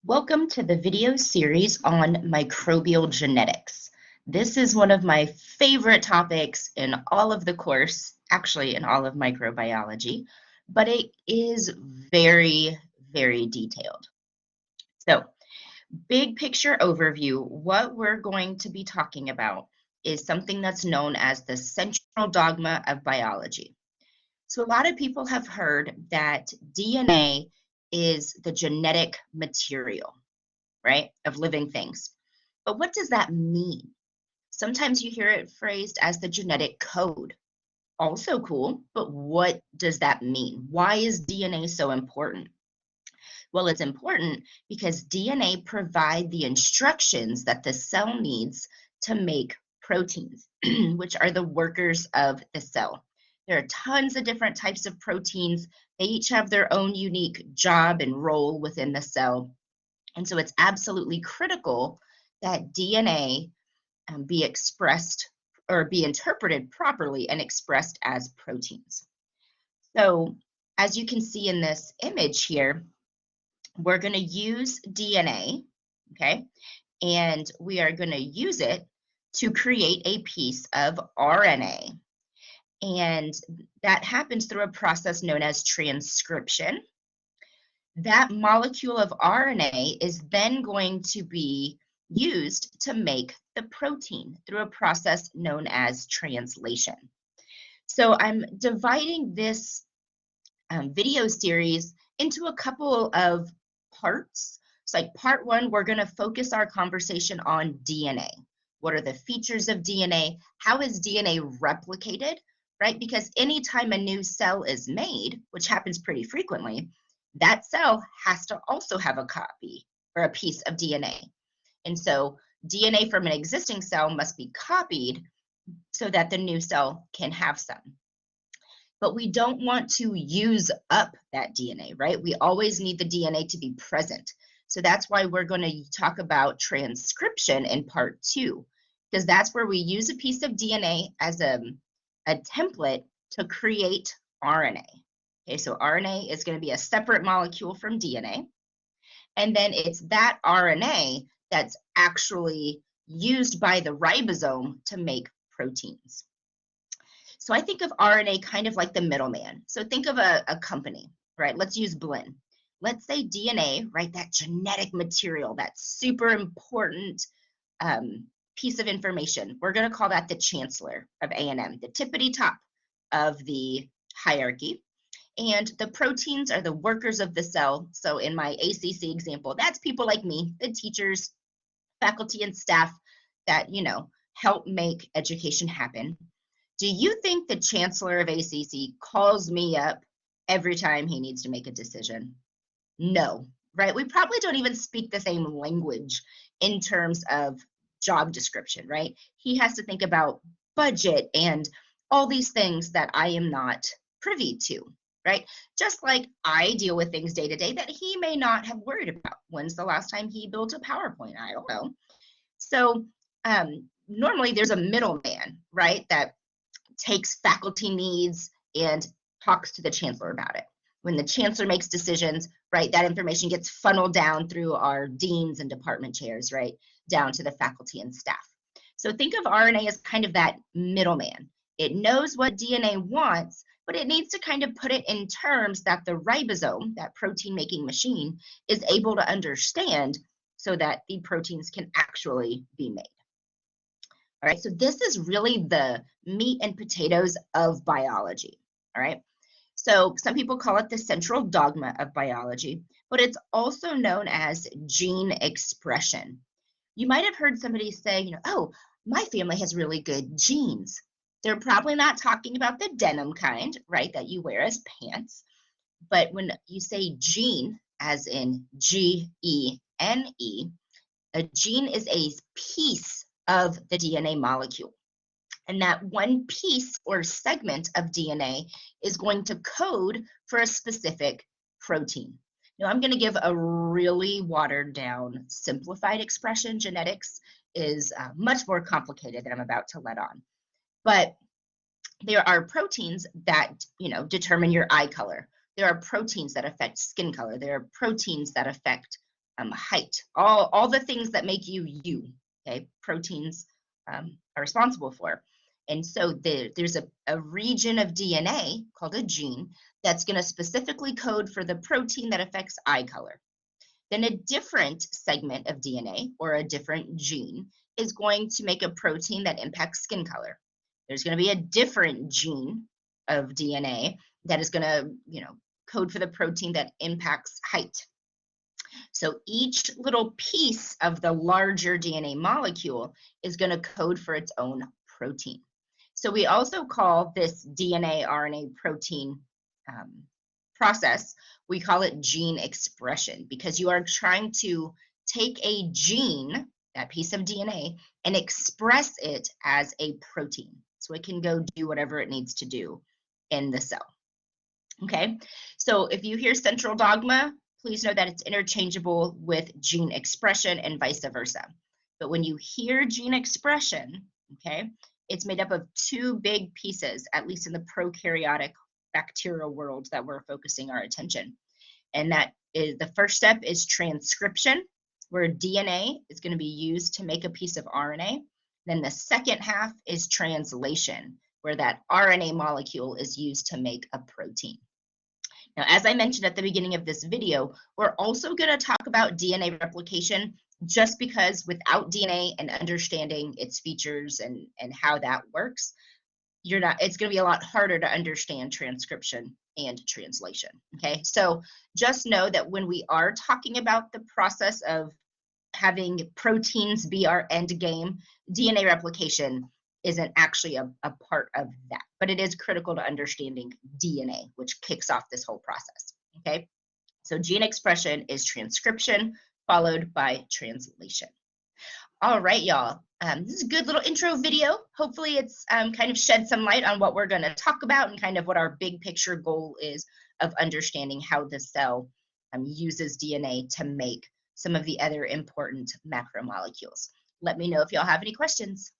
Welcome to the video series on microbial genetics. This is one of my favorite topics in all of the course, actually in all of microbiology, but it is very, very detailed. So, big picture overview, what we're going to be talking about is something that's known as the central dogma of biology. So a lot of people have heard that DNA is the genetic material, right, of living things. But what does that mean? Sometimes you hear it phrased as the genetic code. Also cool, but what does that mean? Why is DNA so important? Well, it's important because DNA provide the instructions that the cell needs to make proteins, which are the workers of the cell. There are tons of different types of proteins. They each have their own unique job and role within the cell. And so it's absolutely critical that DNA be expressed or be interpreted properly and expressed as proteins. So as you can see in this image here, we're going to use DNA, okay, and we are going to use it to create a piece of RNA. And that happens through a process known as transcription. That molecule of RNA is then going to be used to make the protein through a process known as translation. So I'm dividing this video series into a couple of parts. So like part one, we're going to focus our conversation on DNA. What are the features of DNA? How is DNA replicated, right? Because anytime a new cell is made, which happens pretty frequently, that cell has to also have a copy or a piece of DNA. And so DNA from an existing cell must be copied so that the new cell can have some. But we don't want to use up that DNA, right? We always need the DNA to be present. So that's why we're going to talk about transcription in part two, because that's where we use a piece of DNA as a template to create RNA. Okay, so RNA is going to be a separate molecule from DNA. And then it's that RNA that's actually used by the ribosome to make proteins. So I think of RNA kind of like the middleman. So think of a company, right? Let's use Blinn. Let's say DNA, right? That genetic material, that super important piece of information. We're going to call that the chancellor of A&M, the tippity top of the hierarchy. And the proteins are the workers of the cell. So in my ACC example, that's people like me, the teachers, faculty, and staff that, help make education happen. Do you think the chancellor of ACC calls me up every time he needs to make a decision? No, right? We probably don't even speak the same language in terms of job description, right? He has to think about budget and all these things that I am not privy to, right? Just like I deal with things day to day that he may not have worried about. When's the last time he built a PowerPoint? I don't know. So normally there's a middleman, right, that takes faculty needs and talks to the chancellor about it. When the chancellor makes decisions, right, that information gets funneled down through our deans and department chairs, right, down to the faculty and staff. So think of RNA as kind of that middleman. It knows what DNA wants, but it needs to kind of put it in terms that the ribosome, that protein-making machine, is able to understand so that the proteins can actually be made. All right, so this is really the meat and potatoes of biology. All right, so some people call it the central dogma of biology, but it's also known as gene expression. You might have heard somebody say, oh, my family has really good genes. They're probably not talking about the denim kind, right, that you wear as pants. But when you say gene, as in Gene, a gene is a piece of the DNA molecule. And that one piece or segment of DNA is going to code for a specific protein. Now, I'm going to give a really watered down, simplified expression. Genetics is much more complicated than I'm about to let on. But there are proteins that, determine your eye color. There are proteins that affect skin color. There are proteins that affect height, all the things that make you you, okay? Proteins are responsible for. And so there's a region of DNA called a gene that's going to specifically code for the protein that affects eye color. Then a different segment of DNA or a different gene is going to make a protein that impacts skin color. There's going to be a different gene of DNA that is going to, code for the protein that impacts height. So each little piece of the larger DNA molecule is going to code for its own protein. So we also call this DNA, RNA, protein process, we call it gene expression, because you are trying to take a gene, that piece of DNA, and express it as a protein. So it can go do whatever it needs to do in the cell. Okay, so if you hear central dogma, please know that it's interchangeable with gene expression and vice versa. But when you hear gene expression, okay, it's made up of two big pieces, at least in the prokaryotic bacterial world that we're focusing our attention. And that is, the first step is transcription, where DNA is going to be used to make a piece of RNA. Then the second half is translation, where that RNA molecule is used to make a protein. Now, as I mentioned at the beginning of this video, we're also going to talk about DNA replication, just because without DNA and understanding its features and how that works, it's going to be a lot harder to understand transcription and translation. Okay, so just know that when we are talking about the process of having proteins be our end game, DNA replication isn't actually a part of that, but it is critical to understanding DNA, which kicks off this whole process. Okay, so gene expression is transcription followed by translation. All right, y'all. This is a good little intro video. Hopefully it's kind of shed some light on what we're going to talk about and kind of what our big picture goal is of understanding how the cell uses DNA to make some of the other important macromolecules. Let me know if y'all have any questions.